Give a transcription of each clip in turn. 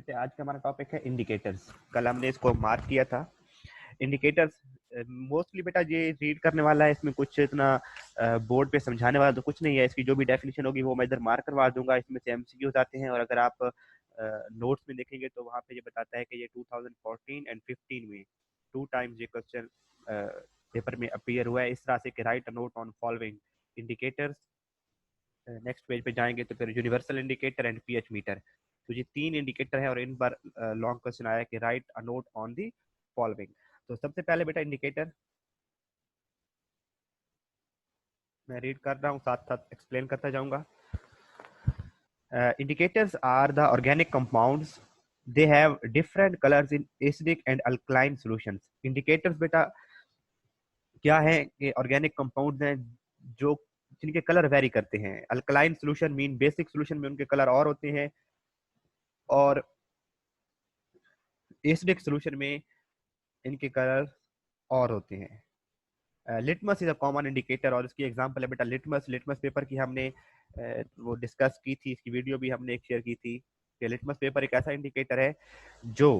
बेटे आज का हमारा टॉपिक है इंडिकेटर्स। कल हमने इसको मार्क किया था। इंडिकेटर्स मोस्टली बेटा ये रीड करने वाला है, इसमें कुछ इतना बोर्ड पे समझाने वाला तो कुछ नहीं है। इसकी जो भी डेफिनेशन होगी वो मैं इधर मार्क करवा दूंगा। इसमें से एमसीक्यूज आते हैं और अगर आप नोट्स में देखेंगे तो वहाँ पे ये बताता है कि ये 2014 एंड 15 में 2 टाइम्स ये क्वेश्चन पेपर में अपीयर हुआ है इस तरह से कि right a note on following indicators. Next page पे जाएंगे तो फिर universal indicator and pH meter. तो ये 3 इंडिकेटर है और इन पर लॉन्ग क्वेश्चन आया कि right a note on the following. तो सबसे पहले बेटा इंडिकेटर मैं रीड कर रहा हूँ, साथ साथ एक्सप्लेन करता जाऊंगा। Indicators are the organic compounds. They have different colors in acidic and alkaline solutions. Indicators बेटा क्या है कि ऑर्गेनिक कंपाउंड हैं जो जिनके कलर वेरी करते हैं। Alkaline solution mean basic solution में उनके कलर और होते हैं और एसिडिक सोल्यूशन में इनके कलर और होते हैं। Litmus is a common indicator और इसकी एग्जांपल है बेटा लिटमस। लिटमस पेपर की हमने वो डिस्कस की थी, इसकी वीडियो भी हमने एक शेयर की थी कि लिटमस पेपर एक ऐसा इंडिकेटर है जो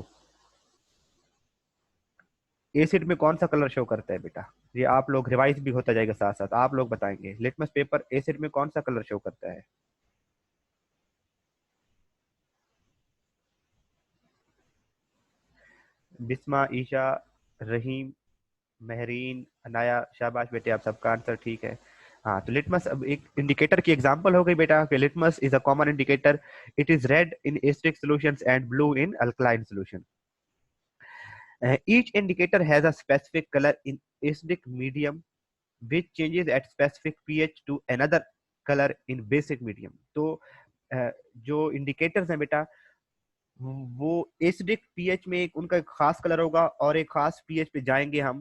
एसिड में कौन सा कलर शो करता है बेटा। ये आप लोग रिवाइज भी होता जाएगा, साथ साथ आप लोग बताएंगे लिटमस पेपर एसिड में कौन सा कलर शो करता है। बिस्मा, ईशा, रहीम, महरीन, अनाया, शाबाश बेटे आप सबका आंसर ठीक है। हाँ, तो लिटमस अब एक इंडिकेटर की एग्जांपल हो गई बेटा कि litmus is a common indicator. It is red in acidic solutions and blue in alkaline solution. Each indicator has a specific color in acidic medium which changes at specific pH to another color in basic medium. तो जो indicators हैं बेटा वो acidic pH में एक उनका एक खास कलर होगा और एक खास पीएच पे जाएंगे हम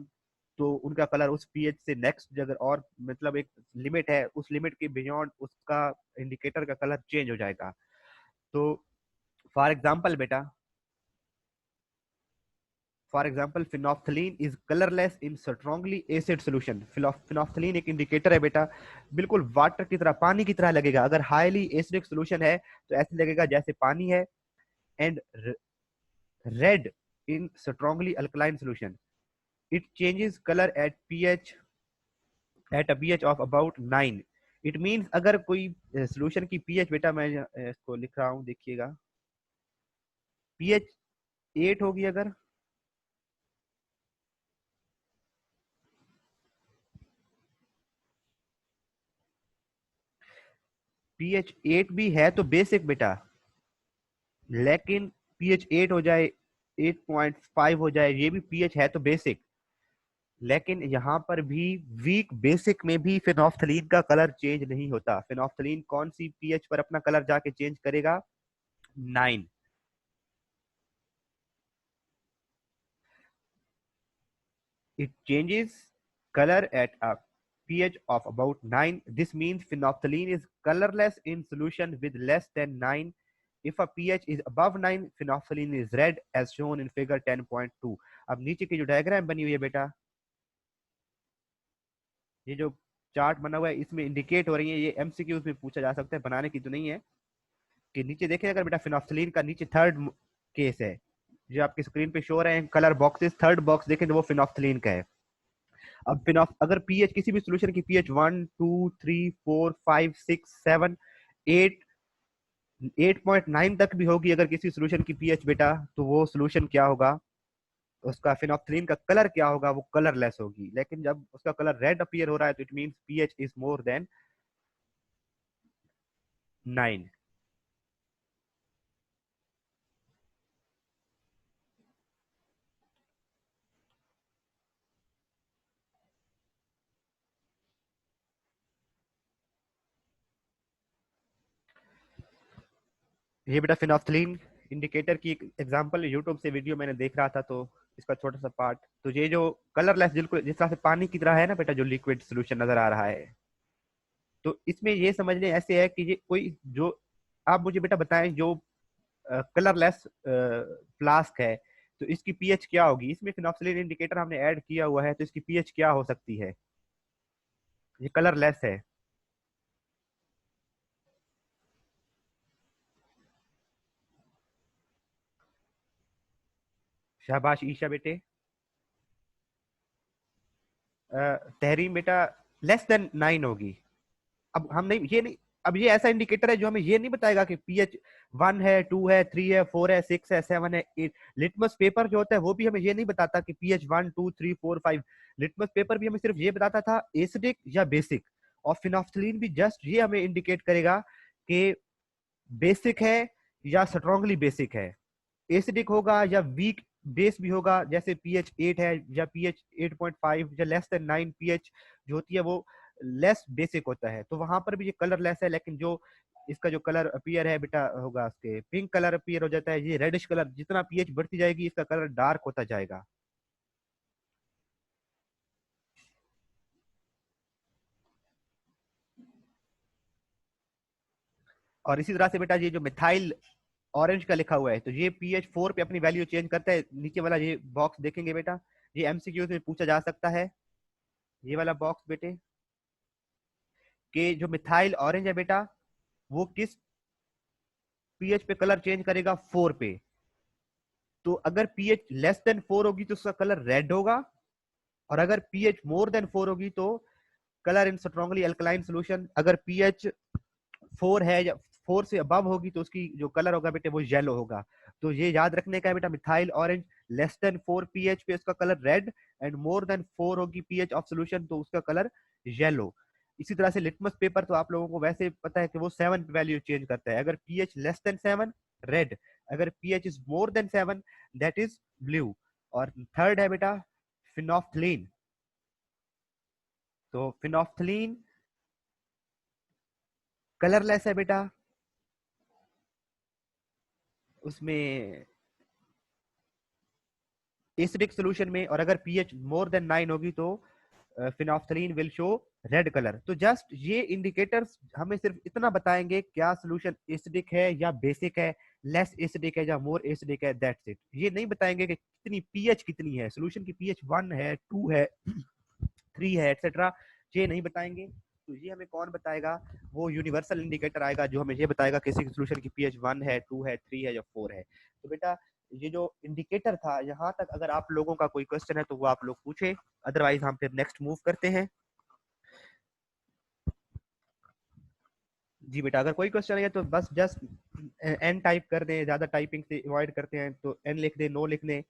तो उनका कलर उस पीएच से नेक्स्ट जगह और मतलब एक लिमिट है, उस लिमिट के बियॉन्ड उसका इंडिकेटर का कलर चेंज हो जाएगा। तो फॉर एग्जांपल बेटा for example phenolphthalein is colourless in strongly acid solution. Phenolphthalein एक इंडिकेटर है बेटा, बिल्कुल वाटर की तरह पानी की तरह लगेगा। अगर हाईली एसिडिक सोल्यूशन है तो ऐसे लगेगा जैसे पानी है। And red in strongly alkaline solution it changes colour at pH at a pH of about 9। It means अगर कोई सोल्यूशन की पीएच बेटा मैं इसको लिख रहा हूँ देखिएगा, पीएच 8 होगी, अगर पीएच 8 भी है तो बेसिक बेटा, लेकिन पीएच 8 हो जाए 8.5 हो जाए ये भी पीएच है तो बेसिक। लेकिन यहाँ पर भी वीक बेसिक में भी फिनोफ्थलीन का कलर चेंज नहीं होता। फिनोफ्थलीन कौन सी पीएच पर अपना कलर जाके चेंज करेगा? 9। It changes colour at a pH of about 9. This means phenolphthalein is colorless in solution with less than 9. If a pH is above 9, phenolphthalein is red as shown in figure 10.2. अब नीचे की जो diagram बनी हुई है बेटा, ये जो चार्ट बना हुआ है इसमें इंडिकेट हो रही है, ये एमसीक्यूज में पूछा जा सकता है, बनाने की तो नहीं है। कि नीचे देखें अगर बेटा फिनोफ्थलीन का नीचे थर्ड केस है जो आपकी स्क्रीन पे शो हो रहे हैं कलर बॉक्सेस, थर्ड बॉक्स देखें तो वो फिनोफ्थलीन का है। अब फिनोफ अगर पीएच किसी भी सोल्यूशन की पीएच 1 2 3 4 5 6 7 8 8.9 तक भी होगी अगर किसी सोल्यूशन की पीएच बेटा, तो वो सोल्यूशन क्या होगा, उसका फिनोफ्थलीन का कलर क्या होगा, वो कलरलेस होगी। लेकिन जब उसका कलर रेड अपीयर हो रहा है तो it means pH is more than 9। ये बेटा फिनोफ्थलीन इंडिकेटर की एक एग्जांपल यूट्यूब से वीडियो मैंने देख रहा था तो इसका छोटा सा पार्ट। तो ये जो कलरलेस बिल्कुल जिस तरह से पानी की तरह है ना बेटा, जो लिक्विड सोल्यूशन नजर आ रहा है, तो इसमें ये समझने ऐसे है कि ये कोई जो आप मुझे बेटा बताएं जो कलरलेस फ्लास्क है तो इसकी पीएच क्या होगी। इसमें फिनोक्सिलिन इंडिकेटर हमने ऐड किया हुआ है तो इसकी पीएच क्या हो सकती है, ये कलरलेस है। शाबाश ईशा बेटे। तहरीम बेटा लेस देन 9 होगी। अब हम नहीं, ये नहीं, अब ये ऐसा इंडिकेटर है जो हमें ये नहीं बताएगा कि पीएच 1 है, 2 है, 3 है, 4 है, 6 है, 7 है, 8। लिटमस पेपर जो होता है वो भी हमें ये नहीं बताता कि पीएच 1 2 3 4 5। लिटमस पेपर भी हमें सिर्फ ये बताता था एसिडिक या बेसिक। और फिनोफ्थलीन भी जस्ट ये हमें इंडिकेट करेगा कि बेसिक है या स्ट्रांगली बेसिक है। एसिडिक होगा या वीक बेस भी होगा, जैसे पीएच 8 है या पीएच 8.5 या लेस देन 9 पीएच जो होती है वो लेस बेसिक होता है, तो वहां पर भी ये कलरलेस है। लेकिन जो इसका जो कलर अपीयर है बेटा होगा, उसके पिंक कलर अपीयर हो जाता है, ये रेडिश कलर, जितना पीएच बढ़ती जाएगी इसका कलर डार्क होता जाएगा। और इसी तरह से बेटा ये जो मिथाइल ऑरेंज का लिखा हुआ है, तो ये पीएच 4 पे अपनी वैल्यू चेंज करता है। नीचे वाला ये बॉक्स देखेंगे बेटा, ये एमसीक्यू में पूछा जा सकता है। ये वाला बॉक्स बेटे, कि जो मिथाइल ऑरेंज है बेटा वो किस पीएच पे कलर चेंज करेगा, 4 पे। तो अगर पीएच लेस देन 4 होगी तो उसका कलर रेड होगा, और अगर पीएच मोर देन 4 होगी तो कलर इन स्ट्रांगली अल्कलाइन सोल्यूशन। अगर पीएच 4 है या 4 से अबव होगी तो उसकी जो कलर होगा बेटे वो येलो होगा। तो ये याद रखने का है बेटा, methyl orange less than 4 pH पे उसका colour red, and more than 4 होगी पीएच ऑफ सोल्यूशन तो उसका कलर येलो। इसी तरह से लिटमस पेपर तो आप लोगों को वैसे पता है कि वो 7 वैल्यू चेंज करता है। अगर पीएच लेस देन 7 रेड, अगर pH is more than 7 that is blue. और थर्ड है बेटा फिनोफ्थलीन। तो फिनोफ्थलीन कलरलेस है बेटा, उसमें एसिडिक सोल्यूशन में, और अगर पीएच मोर देन 9 होगी तो phenolphthalein will show red colour. तो जस्ट ये इंडिकेटर्स हमें सिर्फ इतना बताएंगे क्या सोल्यूशन एसिडिक है या बेसिक है, लेस एसिडिक है या मोर एसिडिक है, दैट्स इट। ये नहीं बताएंगे कि कितनी पीएच कितनी है, सोल्यूशन की पीएच 1 है, 2 है, 3 है, एक्सेट्रा, ये नहीं बताएंगे। तो ये हमें कौन बताएगा, वो यूनिवर्सल इंडिकेटर आएगा जो हमें ये बताएगा किसी सोल्यूशन की पीएच 1 है, 2 है, 3 है या 4 है। तो बेटा ये जो इंडिकेटर था, यहाँ तक अगर आप लोगों का कोई क्वेश्चन है तो वो आप लोग पूछे, अदरवाइज हम फिर नेक्स्ट मूव करते हैं। जी बेटा, अगर कोई क्वेश्चन है तो बस जस्ट एन टाइप कर दें, ज्यादा टाइपिंग से अवॉइड करते हैं तो एन लिख दें, नो लिख दें।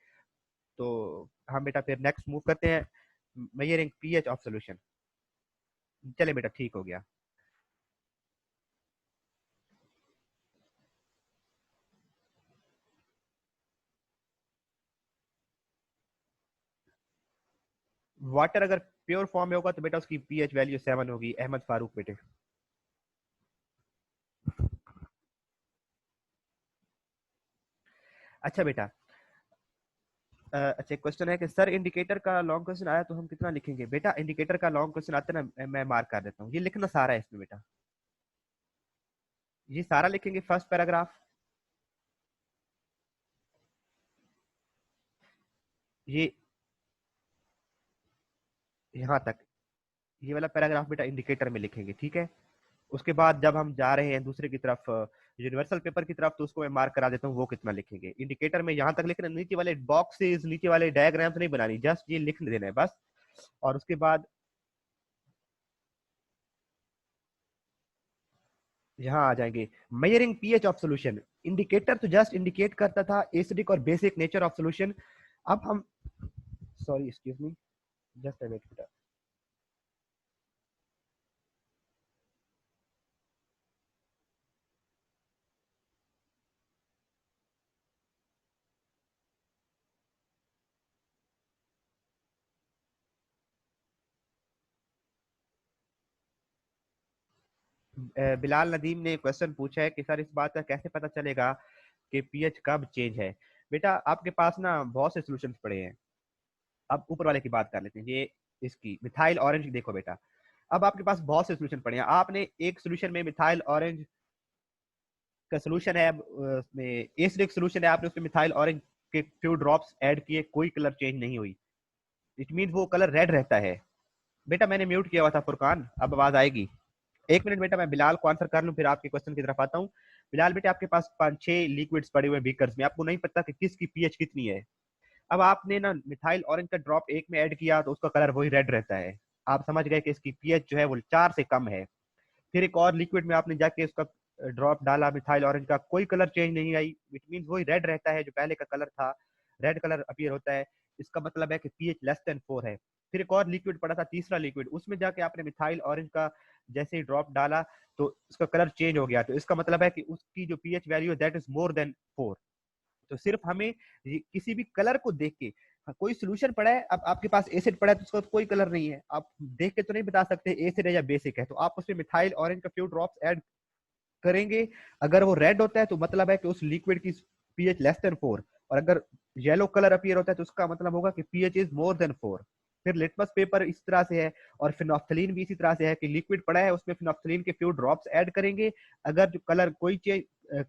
तो हम बेटा फिर नेक्स्ट मूव करते हैं, मेजरिंग पीएच ऑफ सॉल्यूशन। चले बेटा, ठीक हो गया। वाटर अगर प्योर फॉर्म में होगा तो बेटा उसकी पीएच वैल्यू 7 होगी, अहमद फारूक बेटे। अच्छा बेटा, अच्छा क्वेश्चन है कि सर इंडिकेटर का लॉन्ग क्वेश्चन आया तो हम कितना लिखेंगे। बेटा इंडिकेटर का लॉन्ग क्वेश्चन आता है ना, मैं मार्क कर देता हूँ, ये लिखना सारा है इसमें बेटा, ये सारा लिखेंगे फर्स्ट पैराग्राफ, ये यहाँ तक, ये वाला पैराग्राफ बेटा इंडिकेटर में लिखेंगे, ठीक है। उसके बाद जब हम जा रहे हैं दूसरे की तरफ, यूनिवर्सल पेपर की तरफ, तो उसको मैं मार्क करा देता हूँ वो कितना लिखेंगे। इंडिकेटर में यहाँ तक लिखना, नीचे वाले बॉक्सेस, नीचे वाले डायग्राम्स नहीं बनानी, जस्ट ये लिख देना है बस। और उसके बाद यहाँ आ जाएंगे, measuring pH of solution. Indicator तो जस्ट इंडिकेट करता था एसिडिक और बेसिक नेचर ऑफ सॉल्यूशन। अब हम, sorry excuse me, just a minute. Bilal Nadeem ने क्वेश्चन पूछा है कि सर इस बात का कैसे पता चलेगा कि पीएच कब चेंज है। बेटा आपके पास ना बहुत से सॉल्यूशंस पड़े हैं। अब ऊपर वाले की बात कर लेते हैं, ये इसकी मिथाइल ऑरेंज देखो बेटा। अब आपके पास बहुत से सॉल्यूशन पड़े हैं, आपने एक सॉल्यूशन में मिथाइल ऑरेंज का सॉल्यूशन है, अब उसमें एसिडिक सॉल्यूशन है, आपने उसमें मिथाइल ऑरेंज के फ्यू ड्रॉप्स ऐड किए, कोई कलर चेंज नहीं हुई, इट मीन वो कलर रेड रहता है। बेटा मैंने म्यूट किया हुआ था फुरकान, अब आवाज आएगी। एक मिनट बेटा, मैं बिलाल को आंसर कर लूं फिर आपके क्वेश्चन की तरफ आता हूँ। बिलाल बेटे आपके पास 5-6 लिक्विड्स पड़े हुए बीकर्स में, आपको नहीं पता कि किसकी पीएच कितनी है। अब आपने ना मिथाइल ऑरेंज का ड्रॉप एक में ऐड किया तो उसका कलर वही रेड रहता है। आप समझ गए कि इसकी पीएच जो है वो 4 से कम है। फिर एक और लिक्विड में आपने जाके उसका ड्रॉप डाला मिथाइल ऑरेंज का, कोई कलर चेंज नहीं आई, इट मीन वही रेड रहता है जो पहले का कलर था, रेड कलर अपीयर होता है। इसका मतलब है कि पीएच <4 है। फिर एक और लिक्विड पड़ा था, तीसरा लिक्विड, उसमें जाके आपने मिथाइल ऑरेंज का जैसे ही ड्रॉप डाला तो उसका कलर चेंज हो गया, तो इसका मतलब है कि उसकी जो पीएच वैल्यू है दैट इज मोर देन 4। तो सिर्फ हमें किसी भी कलर को देख के, कोई सोल्यूशन पड़ा है, अब आपके पास एसिड पड़ा है तो उसका कोई कलर नहीं है, आप देख के तो नहीं बता सकते एसिड है या बेसिक है, तो आप उसमें मिथाइल ऑरेंज का फ्यू ड्रॉप्स ऐड करेंगे। अगर वो रेड होता है तो मतलब है कि उस लिक्विड की पीएच <4, और अगर येलो कलर अपीयर होता है तो उसका मतलब होगा कि पीएच इज मोर देन 4। फिर लिटमस पेपर इस तरह से है, और फिनोफ्थलीन भी इसी तरह से है कि लिक्विड पड़ा है उसमें फिनोफ्थलीन के फ्यू ड्रॉप्स ऐड करेंगे। अगर जो कलर कोई चेंज,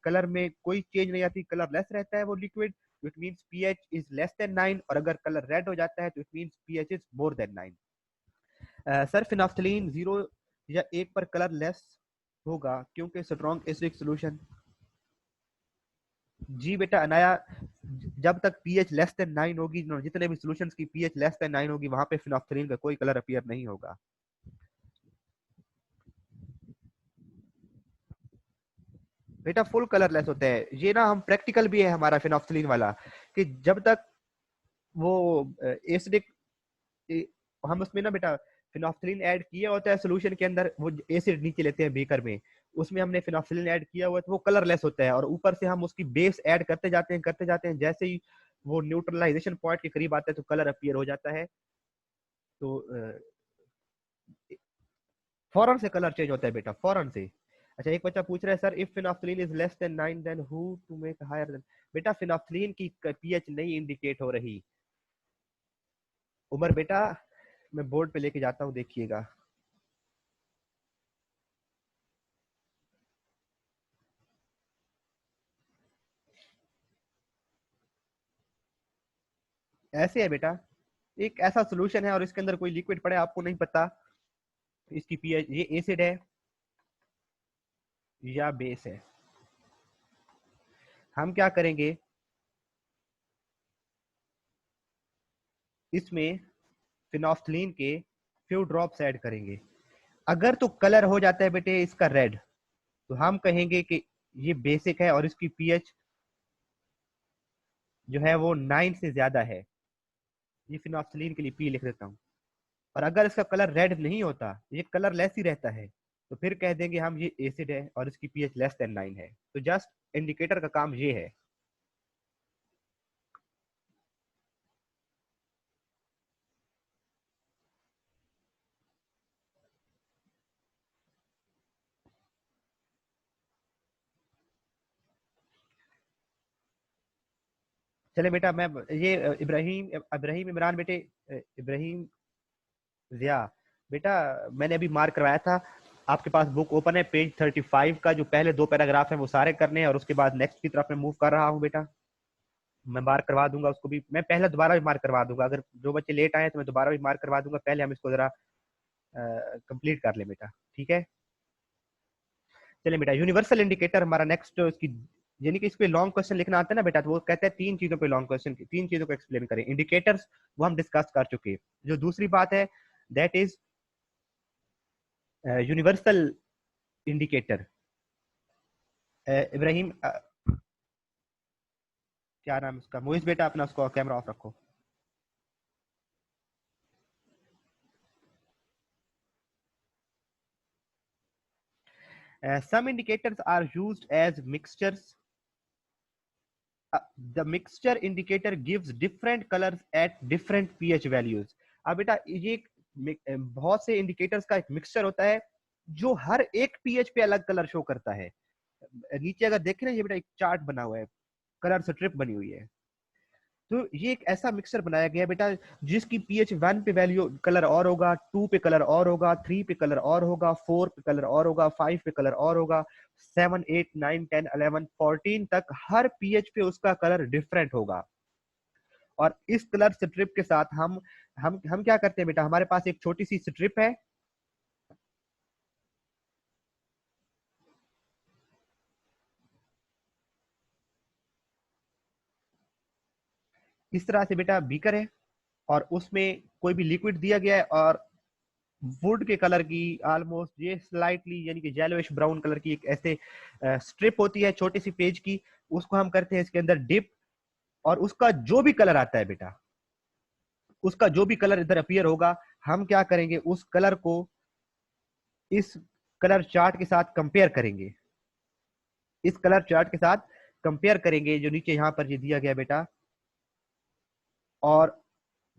कलर में कोई चेंज नहीं आती, कलर लेस रहता है वो liquid, it means pH is <9, और अगर कलर रेड हो जाता है तो it means pH is more than 9। Sir phenolphthalein 0 या 1 पर कलर लेस होगा क्योंकि स्ट्रॉन्ग एसिडिक सॉल्यूशन। जी बेटा अनाया, जब तक पीएच <9 होगी, जितने भी सॉल्यूशंस की पीएच <9 होगी वहां पे फिनोफ्थलीन का कोई कलर अपीयर नहीं होगा। बेटा फुल कलरलेस होते हैं ये ना, हम प्रैक्टिकल भी है हमारा फिनोफ्थलीन वाला, कि जब तक वो एसिडिक, हम उसमें ना बेटा फिनोफ्थलीन ऐड किया होता है सोल्यूशन के अंदर, वो एसिड नीचे लेते हैं बीकर में, उसमें हमने फिनोफ्थलीन ऐड किया हुआ है तो वो कलरलेस होता है, और ऊपर से हम उसकी बेस ऐड करते जाते हैं, जैसे ही वो न्यूट्रलाइजेशन पॉइंट के करीब आता है तो कलर अपीयर हो जाता है। तो फौरन से कलर चेंज होता है बेटा, फौरन से। अच्छा एक बच्चा पूछ रहा है sir if phenolphthalein is <9 then how to make higher than. बेटा फिनोफ्थलीन की पीएच नहीं इंडिकेट हो रही। उमर बेटा मैं बोर्ड पे लेके जाता हूँ, देखिएगा। ऐसे है बेटा, एक ऐसा सोल्यूशन है और इसके अंदर कोई लिक्विड पड़े, आपको नहीं पता इसकी पीएच ये एसिड है या बेस है। हम क्या करेंगे, इसमें फिनोफ्थलीन के फ्यू ड्रॉप्स ऐड करेंगे। अगर तो कलर हो जाता है बेटे इसका रेड, तो हम कहेंगे कि ये बेसिक है और इसकी पीएच जो है वो 9 से ज्यादा है। ये फिनोक्सिलीन के लिए पी लिख देता हूँ। और अगर इसका कलर रेड नहीं होता, ये कलर लेस ही रहता है, तो फिर कह देंगे हम ये एसिड है और इसकी पीएच <9 है। तो जस्ट इंडिकेटर का काम ये है। चले बेटा मैं ये इब्राहिम इब्राहिम इमरान बेटे, इब्राहिम जिया बेटा, मैंने अभी मार्क करवाया था, आपके पास बुक ओपन है, पेज 35 का जो पहले 2 पैराग्राफ है वो सारे करने हैं, और उसके बाद नेक्स्ट की तरफ मैं मूव कर रहा हूँ बेटा। मैं मार्क करवा दूंगा उसको भी, मैं पहले दोबारा भी मार्क करवा दूंगा, अगर जो बच्चे लेट आए तो मैं दोबारा भी मार्क करवा दूंगा, पहले हम इसको जरा कंप्लीट कर ले बेटा, ठीक है। चलिए बेटा यूनिवर्सल इंडिकेटर हमारा नेक्स्ट उसकी, यानी कि इस पे लॉन्ग क्वेश्चन लिखना आता है ना बेटा, तो वो कहते हैं 3 चीजों पे लॉन्ग क्वेश्चन, 3 चीजों को एक्सप्लेन करें। इंडिकेटर्स वो हम डिस्कस कर चुके हैं। जो दूसरी बात है that is universal indicator. Ibrahim क्या नाम है उसका, मोइस बेटा अपना उसको कैमरा ऑफ रखो। Some indicators are used as mixtures. The mixture indicator gives different colors at different pH values. अब बेटा ये बहुत से इंडिकेटर्स का एक मिक्सचर होता है जो हर एक पीएच पे अलग कलर शो करता है। नीचे अगर देखें ना, ये बेटा एक चार्ट बना हुआ है, कलर स्ट्रिप बनी हुई है। तो ये एक ऐसा मिक्सर बनाया गया है बेटा जिसकी pH 1 पे वैल्यू कलर और होगा, 2 पे कलर और होगा, 3 पे कलर और होगा, 4 पे कलर और होगा, 5 पे कलर और होगा, 7 8 9 10 11 14 तक हर pH पे उसका कलर डिफरेंट होगा। और इस कलर स्ट्रिप के साथ हम क्या करते हैं बेटा, हमारे पास एक छोटी सी स्ट्रिप है, इस तरह से बेटा बीकर है और उसमें कोई भी लिक्विड दिया गया है और वुड के कलर की ऑलमोस्ट ये स्लाइटली यानी कि येलोइश ब्राउन कलर की एक ऐसे स्ट्रिप होती है छोटी सी पेज की, उसको हम करते हैं इसके अंदर डिप, और उसका जो भी कलर आता है बेटा, उसका जो भी कलर इधर अपीयर होगा, हम क्या करेंगे उस कलर को इस कलर चार्ट के साथ कंपेयर करेंगे, इस कलर चार्ट के साथ कंपेयर करेंगे जो नीचे यहां पर ये दिया गया बेटा, और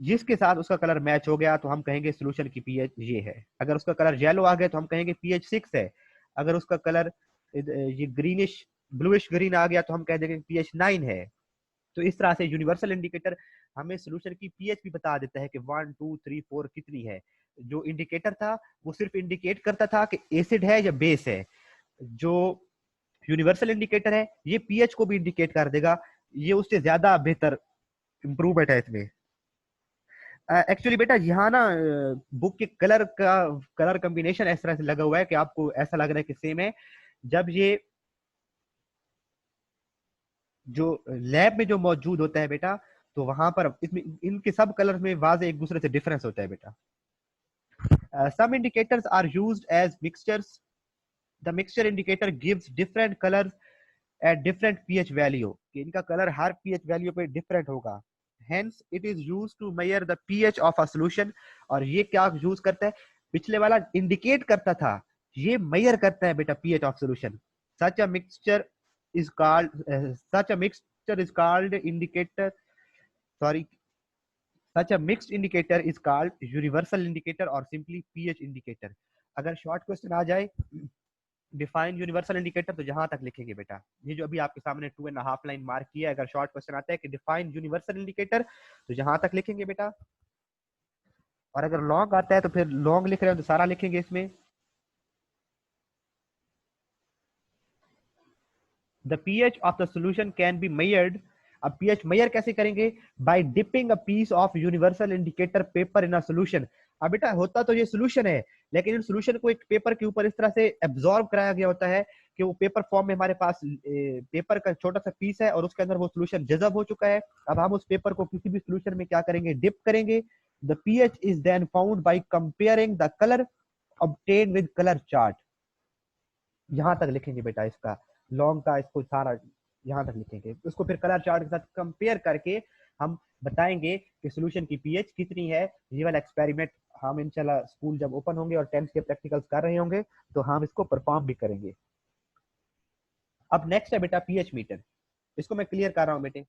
जिसके साथ उसका कलर मैच हो गया तो हम कहेंगे सोल्यूशन की पीएच ये है। अगर उसका कलर येलो आ गया तो हम कहेंगे पीएच 6 है। अगर उसका कलर ये ग्रीनिश ब्लूइश ग्रीन आ गया तो हम कह देंगे पीएच 9 है। तो इस तरह से यूनिवर्सल इंडिकेटर हमें सोल्यूशन की पीएच भी बता देता है कि 1 2 3 4 कितनी है। जो इंडिकेटर था वो सिर्फ इंडिकेट करता था कि एसिड है या बेस है। जो यूनिवर्सल इंडिकेटर है ये पीएच को भी इंडिकेट कर देगा। ये उससे ज्यादा बेहतर इंप्रूवमेंट है इसमें। एक्चुअली बेटा यहाँ ना बुक के कलर कॉम्बिनेशन इस तरह से लगा हुआ है कि आपको ऐसा लग रहा है कि सेम है। जब ये जो लैब में जो मौजूद होता है बेटा, तो वहां पर इसमें इनके सब कलर में वाज़े एक दूसरे से डिफरेंस होता है बेटा। Some indicators are used as mixtures. The mixture indicator gives different colours at different pH value, कि इनका कलर हर पीएच वैल्यू पे डिफरेंट होगा। Hence it is used to measure the pH of a solution। और ये क्या use करता है, पिछले वाला इंडिकेट करता था, ये मेजर करता है बेटा pH of solution। such a mixture is called such a mixture is called indicator sorry such a mixed indicator is called universal indicator or simply pH indicator। अगर शॉर्ट क्वेश्चन आ जाए define universal indicator तो जहां तक लिखेंगे बेटा, ये जो अभी आपके सामने 2.5 लाइन मार्क किया है, अगर शॉर्ट क्वेश्चन आता है कि डिफाइन यूनिवर्सल इंडिकेटर तो जहां तक लिखेंगे बेटा। और अगर लॉन्ग आता है तो फिर लॉन्ग लिख रहे हो तो सारा लिखेंगे इसमें। The pH of the solution can be measured. अब पीएच मेजर कैसे करेंगे, by dipping a piece of universal indicator paper in a solution. अब बेटा होता तो ये सोल्यूशन है, लेकिन इन सोल्यूशन को एक पेपर के ऊपर इस तरह से एब्जॉर्ब कराया गया होता है कि वो पेपर फॉर्म में हमारे पास पेपर का छोटा सा पीस है और उसके अंदर वो सोल्यूशन जज़ब हो चुका है। अब हम उस पेपर को किसी भी सोल्यूशन में क्या करेंगे, डिप करेंगे। The pH is then found by comparing the colour obtain with colour chart. यहां तक लिखेंगे बेटा, इसका लॉन्ग का इसको सारा यहां तक लिखेंगे, उसको फिर कलर चार्ट के साथ कंपेयर करके हम बताएंगे कि सोल्यूशन की पीएच कितनी है। ये वाला एक्सपेरिमेंट हम इंशाल्लाह स्कूल जब ओपन होंगे और 10th के प्रैक्टिकल्स कर रहे होंगे तो हम इसको परफॉर्म भी करेंगे। अब नेक्स्ट है बेटा पीएच मीटर। इसको मैं क्लियर कर रहा हूं बेटे।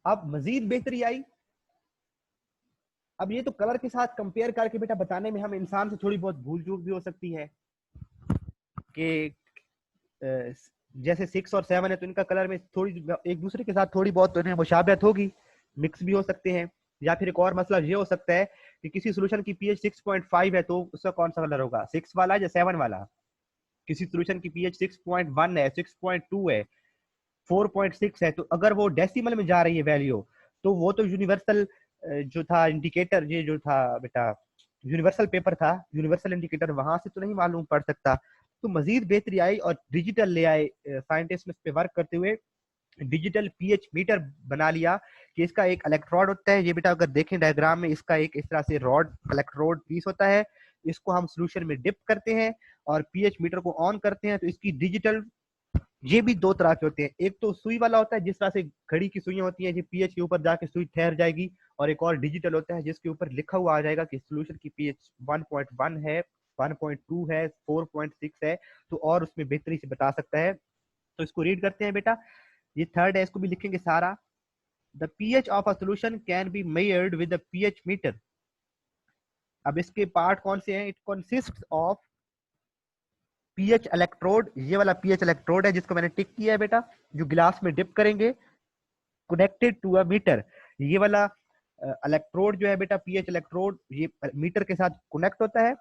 अब मजीद बेहतरी आई। अब ये तो कलर के साथ कंपेयर करके बेटा बताने में हम इंसान से थोड़ी बहुत भूल चूक भी हो सकती है कि जैसे 6 और 7 है तो इनका कलर में थोड़ी एक दूसरे के साथ थोड़ी बहुत तो इन्हें मुशाबहत होगी, मिक्स भी हो सकते हैं। या फिर एक और मसला ये हो सकता है कि किसी सोल्यूशन की पीएच 6.5 है तो उसका कौन सा कलर होगा, 6 वाला या 7 वाला। किसी सोल्यूशन की पीएच 6.1 है, 6.2 है, 4.6 है, तो अगर वो डेसिमल में जा रही है वैल्यू तो वो तो यूनिवर्सल जो था इंडिकेटर, ये जो था बेटा यूनिवर्सल पेपर था, यूनिवर्सल इंडिकेटर वहां से तो नहीं मालूम पड़ सकता। तो मजीद बेहतरी आई और डिजिटल ले आए साइंटिस्ट इस पे वर्क करते हुए, डिजिटल पीएच मीटर बना लिया कि इसका एक इलेक्ट्रोड होता है। ये बेटा अगर देखें डायग्राम में, इसका एक इस तरह से रॉड इलेक्ट्रोड पीस होता है, इसको हम सोल्यूशन में डिप करते हैं और पीएच मीटर को ऑन करते हैं तो इसकी डिजिटल, ये भी दो तरह के होते हैं। एक तो सुई वाला होता है जिस तरह से घड़ी की सुइयां होती हैं, ये पीएच के ऊपर जाके सुई ठहर जाएगी, और एक और डिजिटल होता है जिसके ऊपर लिखा हुआ आ जाएगा कि सोल्यूशन की पीएच 1.1 है, 1.2 है, 4.6 है, तो और उसमें बेहतरी से बता सकता है। तो इसको रीड करते हैं बेटा, ये थर्ड है, इसको भी लिखेंगे सारा। The pH of a solution can be measured with the pH meter. अब इसके पार्ट कौन से हैं, it consist of pH electrode, ये वाला पीएच इलेक्ट्रोड है जिसको मैंने टिक किया है बेटा, जो गिलास में डिप करेंगे, कनेक्टेड टू अ मीटर। ये वाला इलेक्ट्रोड जो है बेटा पीएच इलेक्ट्रोड, ये मीटर के साथ कनेक्ट होता है।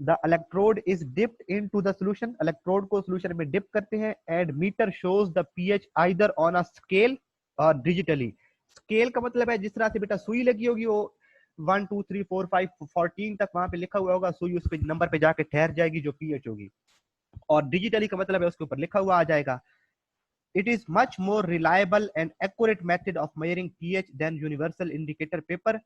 The electrode is dipped into the solution, electrode को सॉल्यूशन में डिप करते हैं, and meter shows the pH either on a scale और डिजिटली। स्केल का मतलब है जिस तरह से बेटा सुई लगी होगी, वो 1 2 3 4 5 14 तक वहां पे लिखा हुआ होगा, सुई उस पे नंबर पे जाके ठहर जाएगी जो पीएच होगी। और डिजिटली का मतलब है उसके ऊपर लिखा हुआ आ जाएगा। It is much more reliable and accurate method of measuring pH than universal indicator paper,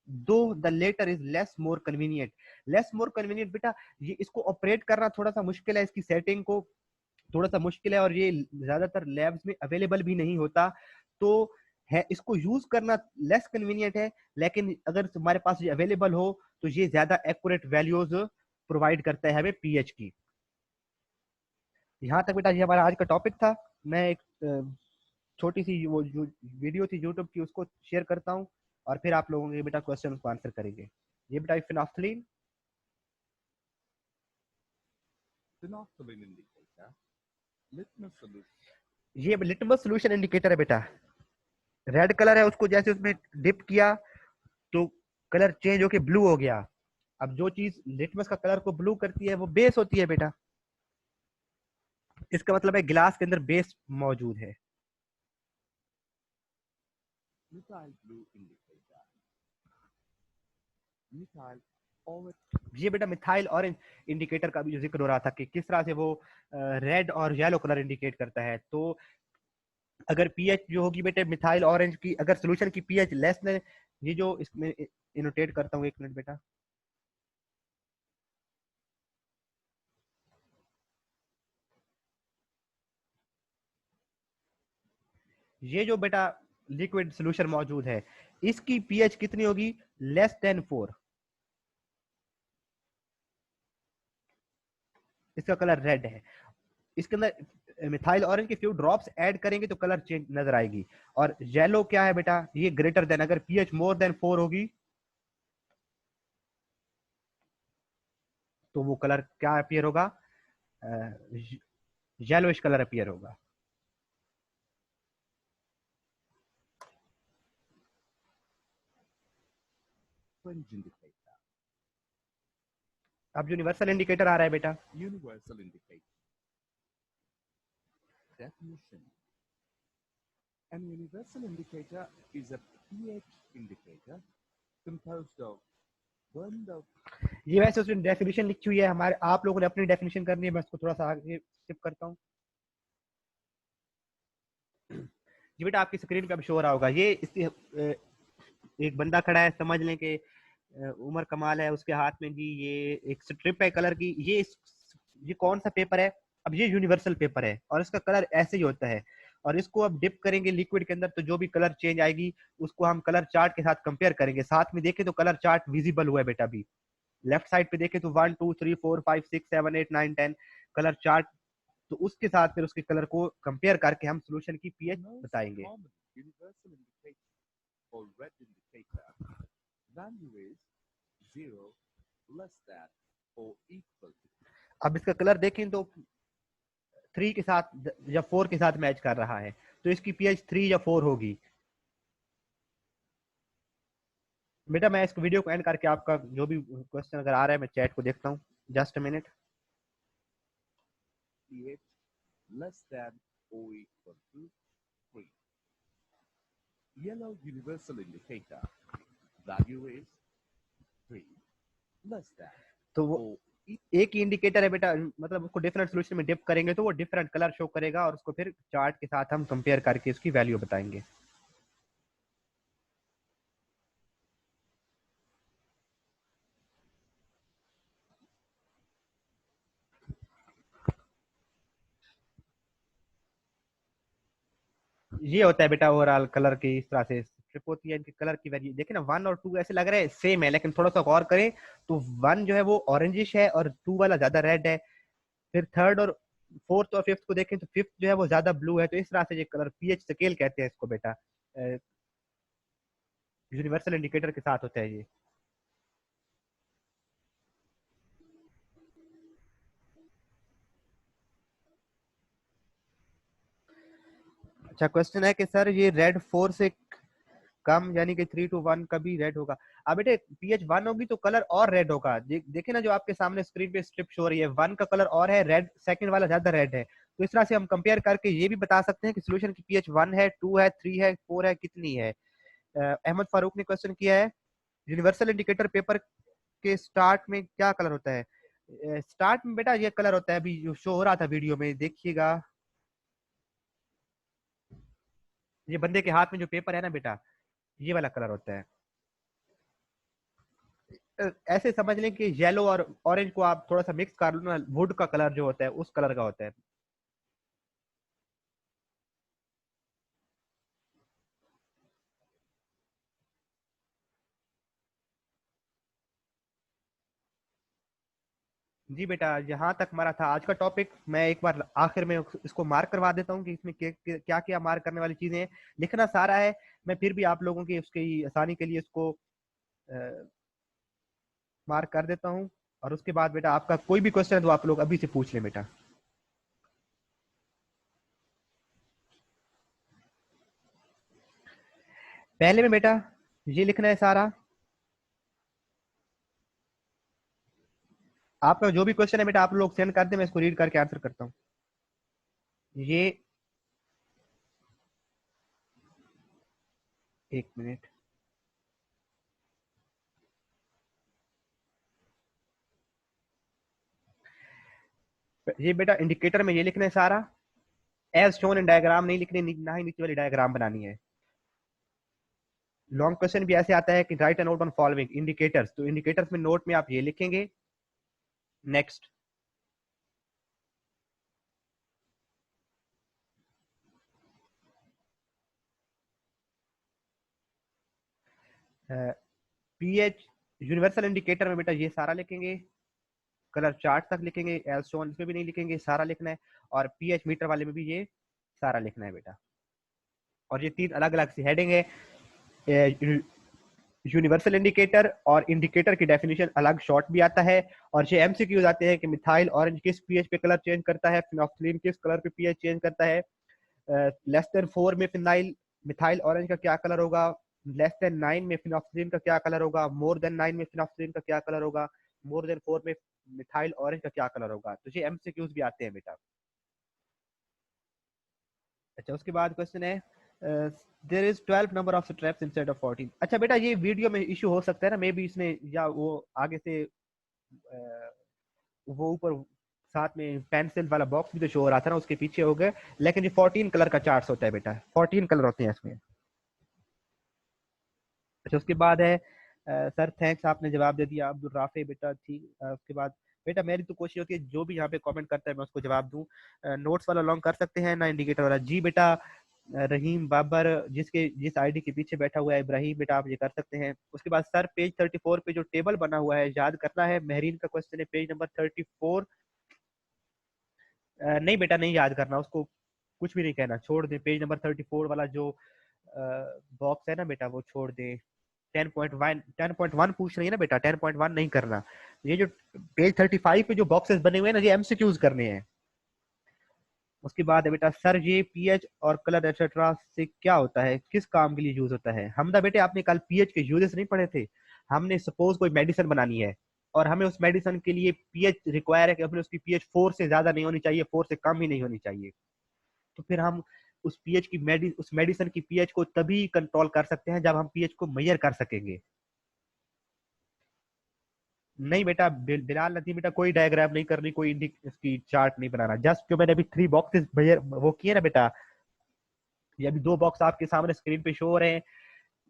though the latter is less more convenient. Less more convenient बेटा, ये इसको ऑपरेट करना थोड़ा सा मुश्किल है, इसकी सेटिंग को थोड़ा सा मुश्किल है, और ये ज्यादातर लैब्स में अवेलेबल भी नहीं होता, तो है इसको यूज करना लेस कन्वीनियंट है, लेकिन अगर तुम्हारे पास ये अवेलेबल हो तो ये ज्यादा एक्यूरेट वैल्यूज प्रोवाइड करता है हमें पीएच की। यहाँ तक बेटा ये हमारा आज का टॉपिक था। मैं एक छोटी सी वो जो वीडियो थी यूट्यूब की उसको शेयर करता हूँ, और फिर आप लोगों के बेटा क्वेश्चन को आंसर करेंगे। ये बेटा phenolphthalein, Phenolphthalein indicator, litmus solution. ये लिटमस सोल्यूशन इंडिकेटर है बेटा। रेड कलर है, उसको जैसे उसमें डिप किया तो कलर चेंज होके ब्लू हो गया। अब जो चीज लिटमस का कलर को ब्लू करती है वो बेस होती है बेटा। इसका मतलब है गिलास के अंदर बेस मौजूद है। Methyl blue indicator, methyl orange. ये बेटा मिथाइल ऑरेंज इंडिकेटर का भी जो जिक्र हो रहा था कि किस तरह से वो रेड और येलो कलर इंडिकेट करता है। तो अगर पीएच जो होगी बेटे मिथाइल ऑरेंज की, अगर सोल्यूशन की पीएच लेस देन, ये जो इसमें इनोटेट करता हूँ, एक मिनट बेटा, ये जो बेटा लिक्विड सोल्यूशन मौजूद है इसकी पीएच कितनी होगी, लेस देन 4, इसका कलर रेड है। इसके अंदर मिथाइल ऑरेंज के फ्यू ड्रॉप्स ऐड करेंगे तो कलर चेंज नजर आएगी। और येलो क्या है बेटा, ये ग्रेटर देन, अगर पीएच मोर देन 4 होगी तो वो कलर क्या अपीयर होगा, येलोइश कलर अपीयर होगा। Fringe indicator, अब यूनिवर्सल इंडिकेटर आ रहा है बेटा। universal indicator. Definition. An universal indicator is a pH indicator composed of one of ये वैसे उसमें डेफिनेशन लिखी हुई है, हमारे आप लोगों ने अपनी डेफिनेशन करनी है, मैं उसको थोड़ा सा आगे स्किप करता हूँ। जी बेटा आपकी स्क्रीन पे अब शो हो रहा होगा, ये इसकी एक बंदा खड़ा है, समझ लें कि उमर कमाल है, उसके हाथ में जी ये एक स्ट्रिप है कलर की। ये कौन सा पेपर है, अब ये यूनिवर्सल पेपर है और इसका कलर ऐसे ही होता है, और इसको अब डिप करेंगे लिक्विड के अंदर तो जो भी कलर चेंज आएगी उसको हम कलर चार्ट के साथ कंपेयर करेंगे। साथ में देखें तो कलर चार्ट विजिबल हुआ है बेटा, अभी लेफ्ट साइड पे देखें तो 1 2 3 4 5 6 7 8 9 10 कलर चार्ट, तो उसके साथ फिर उसके कलर को कंपेयर करके हम सोल्यूशन की पीएच most बताएंगे। common universal indicator or red indicator. Value is 0, less than or equal to. अब इसका कलर देखें तो 3 के साथ या 4 के साथ मैच कर रहा है, तो इसकी पीएच 3 या 4 होगी। बेटा मैं इस वीडियो को एंड करके आपका जो भी क्वेश्चन अगर आ रहा है मैं चैट को देखता हूँ, just a minute. pH less than or equal to 3. Yellow universal indicator. Value is 3, less than तो वो or एक ही इंडिकेटर है बेटा, मतलब उसको डिफरेंट सोल्यूशन में डिप करेंगे तो वो डिफरेंट कलर शो करेगा, और उसको फिर चार्ट के साथ हम कंपेयर करके उसकी वैल्यू बताएंगे। ये होता है बेटा ओवरऑल कलर की, इस तरह से स्ट्रिप होती है, इनके कलर की वैल्यू देखे ना, 1 और 2 ऐसे लग रहे हैं सेम है, लेकिन थोड़ा सा गौर करें तो 1 जो है वो ऑरेंजिश है और 2 वाला ज्यादा रेड है। फिर थर्ड और फोर्थ और फिफ्थ को देखें तो फिफ्थ जो है वो ज्यादा ब्लू है। तो इस तरह से ये कलर पीएच स्केल कहते हैं इसको बेटा, यूनिवर्सल इंडिकेटर के साथ होता है ये। अच्छा क्वेश्चन है कि सर ये रेड 4 से कम यानी कि 3 to 1 कभी रेड होगा। अब बेटे पीएच 1 होगी तो कलर और रेड होगा। देखे ना जो आपके सामने स्क्रीन पे स्ट्रिप शो हो रही है, 1 का कलर और है रेड, सेकंड वाला ज्यादा रेड है। तो इस तरह से हम कंपेयर करके ये भी बता सकते हैं कि सोल्यूशन की पीएच 1 है, 2 है, 3 है, 4 है, कितनी है। अहमद फारूक ने क्वेश्चन किया है यूनिवर्सल इंडिकेटर पेपर के स्टार्ट में क्या कलर होता है। स्टार्ट में बेटा ये कलर होता है, अभी जो शो हो रहा था वीडियो में देखिएगा, ये बंदे के हाथ में जो पेपर है ना बेटा, ये वाला कलर होता है। ऐसे समझ लें कि येलो और ऑरेंज को आप थोड़ा सा मिक्स कर लो ना, वुड का कलर जो होता है उस कलर का होता है। जी बेटा, यहाँ तक हमारा था आज का टॉपिक। मैं एक बार आखिर में इसको मार्क करवा देता हूँ कि इसमें क्या क्या मार्क करने वाली चीजें हैं। लिखना सारा है, मैं फिर भी आप लोगों की उसकी आसानी के लिए इसको मार्क कर देता हूँ। और उसके बाद बेटा आपका कोई भी क्वेश्चन है तो आप लोग अभी से पूछ लें बेटा। पहले में बेटा ये लिखना है सारा, आपका जो भी क्वेश्चन है बेटा आप लोग सेंड कर दें, मैं इसको रीड करके आंसर करता हूँ। ये एक मिनट, ये बेटा इंडिकेटर में ये लिखना है सारा, एज शोन इन डायग्राम नहीं लिखनी, ना ही नीचे वाली डायग्राम बनानी है। लॉन्ग क्वेश्चन भी ऐसे आता है कि right a note on following indicators, तो इंडिकेटर्स में नोट में आप ये लिखेंगे। नेक्स्ट, पीएच यूनिवर्सल इंडिकेटर में बेटा ये सारा लिखेंगे, कलर चार्ट तक लिखेंगे, एज शोन इसमें भी नहीं लिखेंगे, सारा लिखना है। और पीएच मीटर वाले में भी ये सारा लिखना है बेटा। और ये तीन अलग अलग सी हेडिंग है, यूनिवर्सल इंडिकेटर और इंडिकेटर की डेफिनेशन अलग शॉर्ट भी आता है। और ये एमसीक्यूज आते हैं कि मिथाइल ऑरेंज किस पीएच पे कलर चेंज करता है, फिनोक्सिलिन किस कलर पे पीएच चेंज करता है, लेस देन 4 में फिनाइल मिथाइल ऑरेंज का क्या कलर होगा, लेस देन 9 में फिनोक्सिलिन का क्या कलर होगा, मोर देन 9 में फिनोक्सिलिन का क्या कलर होगा, मोर देन 4 में मिथाइल ऑरेंज का क्या कलर होगा। तो ये एमसीक्यूज भी आते हैं बेटा। अच्छा, उसके बाद क्वेश्चन है there is 12 number of straps instead of 14। अच्छा बेटा ये वीडियो में इशू हो सकता है ना, मे बी इसने या वो आगे से वो ऊपर साथ में पेंसिल वाला बॉक्स भी तो शो हो रहा था ना, उसके पीछे हो गए। लेकिन ये 14 कलर का चार्ट होता है बेटा, 14 कलर होते हैं इसमें। अच्छा, उसके बाद है सर थैंक्स आपने जवाब दे दिया अब्दुल राफे बेटा, ठीक। उसके बाद बेटा मेरी तो कोशिश होती है जो भी यहाँ पे कमेंट करता है मैं उसको जवाब दूं। नोट्स वाला लॉन्ग कर सकते हैं ना, इंडिकेटर वाला? जी बेटा। रहीम बाबर जिस आईडी के पीछे बैठा हुआ है इब्राहिम बेटा, आप ये कर सकते हैं। उसके बाद सर पेज 34 पे जो टेबल बना हुआ है याद करना है, मेहरीन का क्वेश्चन है पेज नंबर 34। नहीं बेटा नहीं याद करना उसको, कुछ भी नहीं कहना, छोड़ दे। पेज नंबर 34 वाला जो बॉक्स है ना बेटा वो छोड़ दे। 10.1 पूछ रही है ना बेटा, 10.1 नहीं करना। ये जो पेज 35 पे जो बॉक्सेस बने हुए हैं ना, ये एमसीक्यूज करने हैं। उसके बाद है बेटा सर ये पीएच और कलर एक्सेट्रा से क्या होता है, किस काम के लिए यूज होता है? हमदा बेटे आपने कल पीएच के यूजेस नहीं पढ़े थे? हमने सपोज कोई मेडिसिन बनानी है और हमें उस मेडिसिन के लिए पीएच रिक्वायर है कि अपने उसकी पीएच 4 से ज्यादा नहीं होनी चाहिए, 4 से कम ही नहीं होनी चाहिए। तो फिर हम उस पीएच की उस मेडिसिन की पीएच को तभी कंट्रोल कर सकते हैं जब हम पीएच को मेजर कर सकेंगे। नहीं बेटा बिलाल नहीं बेटा, कोई डायग्राम नहीं करनी, कोई इसकी चार्ट नहीं बनाना। जस्ट जो मैंने अभी 3 बॉक्सेस वो किए ना बेटा, ये अभी 2 बॉक्स आपके सामने स्क्रीन पे शो हो रहे हैं,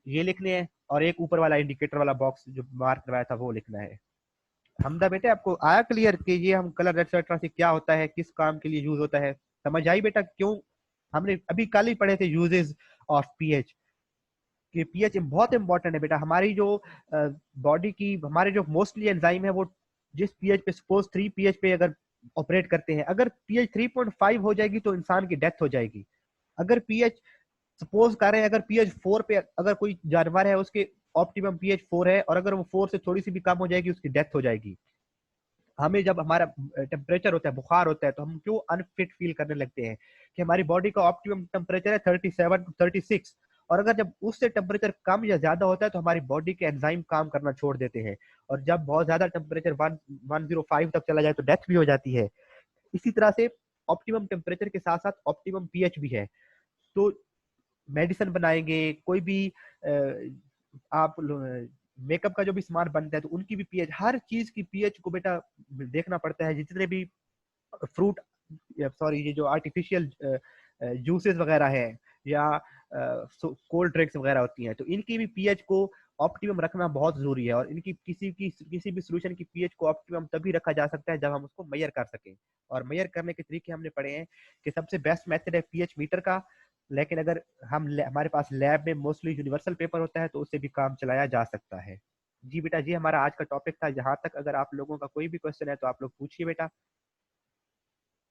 ये लिखने हैं। और एक ऊपर वाला इंडिकेटर वाला बॉक्स जो मार्क करवाया था वो लिखना है। हमदा बेटे आपको आया क्लियर कि ये हम कलर एक्सेट्रा से क्या होता है, किस काम के लिए यूज होता है? समझ आई बेटा क्यों? हमने अभी कल ही पढ़े थे यूजेस ऑफ पीएच, कि पीएच बहुत इंपॉर्टेंट है बेटा। हमारी जो बॉडी की हमारे जो मोस्टली एंजाइम है वो जिस पीएच पे, सपोज 3 पीएच पे अगर ऑपरेट करते हैं, अगर पीएच 3.5 हो जाएगी तो इंसान की डेथ हो जाएगी। अगर पीएच सपोज कर रहे हैं, अगर पीएच 4 पे अगर कोई जानवर है उसके ऑप्टिमम पीएच 4 है और अगर वो 4 से थोड़ी सी भी कम हो जाएगी उसकी डेथ हो जाएगी। हमें जब हमारा टेम्परेचर होता है, बुखार होता है, तो हम क्यों अनफिट फील करने लगते हैं कि हमारी बॉडी का ऑप्टिमम टेम्परेचर है 37 to 36, और अगर जब उससे टेम्परेचर कम या ज्यादा होता है तो हमारी बॉडी के एंजाइम काम करना छोड़ देते हैं। और जब बहुत ज्यादा टेम्परेचर 105 तक चला जाए तो डेथ भी हो जाती है। इसी तरह से ऑप्टिमम टेम्परेचर के साथ साथ ऑप्टिमम पीएच भी है। तो मेडिसिन बनाएंगे कोई भी आप मेकअप का जो भी सामान बनता है तो उनकी भी पीएच, हर चीज की पीएच को बेटा देखना पड़ता है। जितने भी फ्रूट, सॉरी, ये जो आर्टिफिशियल जूसेस वगैरह है या कोल्ड ड्रिंक्स वगैरह होती हैं, तो इनकी भी पीएच को ऑप्टिमम रखना बहुत जरूरी है। और इनकी किसी भी सोल्यूशन की पीएच को ऑप्टिमम तभी रखा जा सकता है जब हम उसको मेजर कर सकें। और मेजर करने के तरीके हमने पढ़े हैं कि सबसे बेस्ट मेथड है पीएच मीटर का। लेकिन अगर हमारे पास लैब में मोस्टली यूनिवर्सल पेपर होता है तो उससे भी काम चलाया जा सकता है। जी बेटा, जी हमारा आज का टॉपिक था यहाँ तक। अगर आप लोगों का कोई भी क्वेश्चन है तो आप लोग पूछिए बेटा।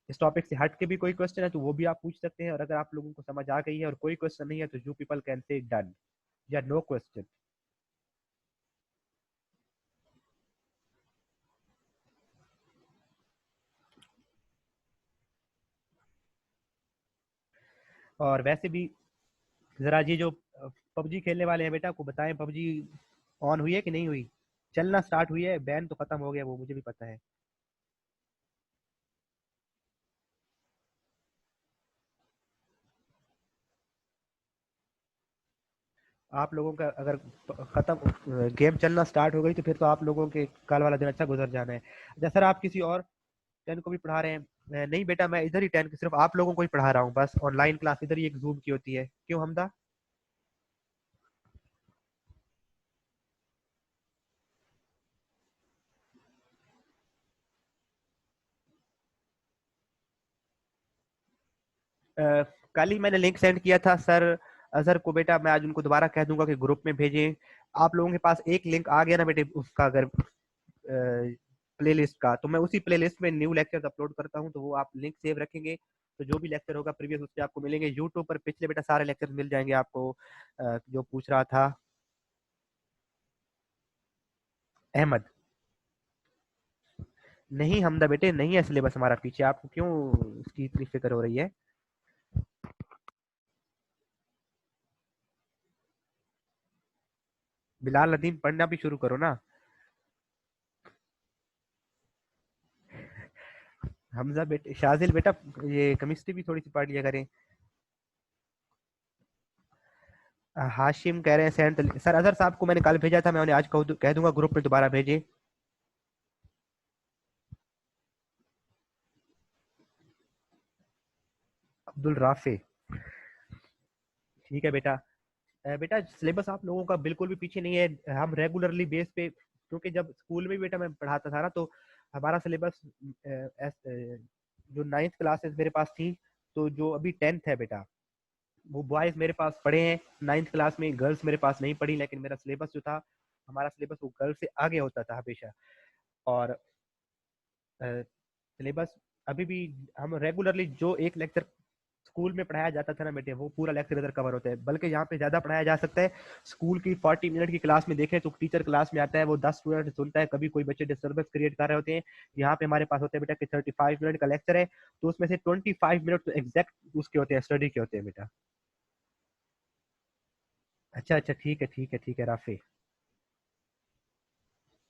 इस टॉपिक से हट के भी कोई क्वेश्चन है तो वो भी आप पूछ सकते हैं। और अगर आप लोगों को समझ आ गई है और कोई क्वेश्चन नहीं है तो you people can say done या नो क्वेश्चन। और वैसे भी जरा ये जो पबजी खेलने वाले हैं बेटा को बताएं, पबजी ऑन हुई है कि नहीं हुई? चलना स्टार्ट हुई है? बैन तो खत्म हो गया वो मुझे भी पता है। आप लोगों का अगर खत्म गेम चलना स्टार्ट हो गई तो फिर तो आप लोगों के कल वाला दिन अच्छा गुजर जाना है। अच्छा सर, आप किसी और 10 को भी पढ़ा रहे हैं? नहीं बेटा, मैं इधर ही 10 की सिर्फ आप लोगों को ही पढ़ा रहा हूँ, बस ऑनलाइन क्लास इधर ही एक जूम की होती है। क्यों हमदा? कल ही मैंने लिंक सेंड किया था सर अजहर को बेटा। मैं आज उनको दोबारा कह दूंगा कि ग्रुप में भेजें। आप लोगों के पास एक लिंक आ गया ना बेटे उसका, अगर प्लेलिस्ट का, तो मैं उसी प्लेलिस्ट में न्यू लेक्चर्स अपलोड करता हूँ। तो वो आप लिंक सेव रखेंगे तो जो भी लेक्चर होगा प्रीवियस उससे आपको मिलेंगे। यूट्यूब पर पिछले बेटा सारे लेक्चर मिल जाएंगे आपको। जो पूछ रहा था अहमद, नहीं हमदा बेटे, नहीं है सिलेबस हमारा पीछे। आपको क्यों इसकी इतनी फिक्र हो रही है? बिलाल नदीम पढ़ना भी शुरू करो ना। हमजा बेटे, शाजिल बेटा, ये केमिस्ट्री भी थोड़ी सी पढ़ लिया करें। हाशिम कह रहे हैं सेंड। सर अजहर साहब को मैंने कल भेजा था, मैं उन्हें आज कह दूंगा ग्रुप में दोबारा भेजे। अब्दुल राफे, ठीक है बेटा। बेटा सिलेबस आप लोगों का बिल्कुल भी पीछे नहीं है। हम रेगुलरली बेस पे, क्योंकि जब स्कूल में भी बेटा मैं पढ़ाता था ना, तो हमारा सिलेबस जो नाइन्थ क्लासेस मेरे पास थी, तो जो अभी 10th है बेटा, वो बॉयज मेरे पास पढ़े हैं नाइन्थ क्लास में, गर्ल्स मेरे पास नहीं पढ़ी। लेकिन मेरा सिलेबस जो था, हमारा सिलेबस वो गर्ल्स से आगे होता था हमेशा। और सिलेबस अभी भी हम रेगुलरली जो एक लेक्चर स्कूल में पढ़ाया जाता था ना बेटे, वो पूरा लेक्चर इधर कवर होता है। बल्कि यहाँ पे ज्यादा पढ़ाया जा सकता है। स्कूल की 40 मिनट की क्लास में देखें तो टीचर क्लास में आता है, वो 10 स्टूडेंट सुनता है, कभी कोई बच्चे डिस्टर्बेंस क्रिएट कर रहे होते हैं। यहाँ पे हमारे पास होते हैं बेटा कि 35 मिनट का लेक्चर है, तो उसमें से 25 मिनट तो एग्जैक्ट उसके होते हैं, स्टडी के होते हैं बेटा। अच्छा अच्छा, ठीक है ठीक है ठीक है राफी।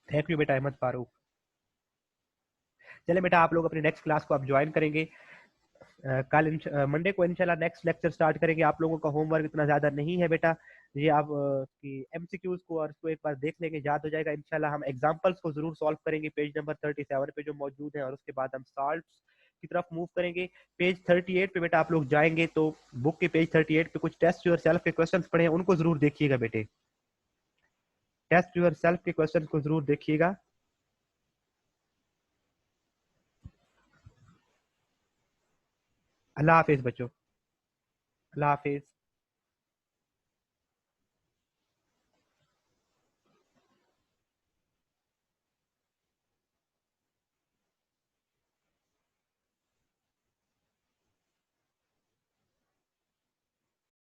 थैंक यू बेटा अहमद फारूक। चले बेटा, आप लोग अपनी नेक्स्ट क्लास को आप ज्वाइन करेंगे। कल मंडे को इंशाल्लाह नेक्स्ट लेक्चर स्टार्ट करेंगे। आप लोगों का होमवर्क इतना ज्यादा नहीं है बेटा। ये आप की एमसीक्यूज को और उसको एक बार देख लेंगे, याद हो जाएगा इंशाल्लाह। हम एग्जांपल्स को जरूर सॉल्व करेंगे पेज नंबर 37 पे जो मौजूद है, और उसके बाद हम सॉल्व की तरफ मूव करेंगे। पेज 38 पे बेटा आप लोग जाएंगे तो बुक के पेज 38 पे कुछ टेस्ट योर सेल्फ के क्वेश्चंस पड़े हैं, उनको जरूर देखिएगा बेटे। टेस्ट योर सेल्फ के क्वेश्चंस को जरूर देखिएगा। अल्लाह हाफिज बच्चों, अल्लाह हाफिज।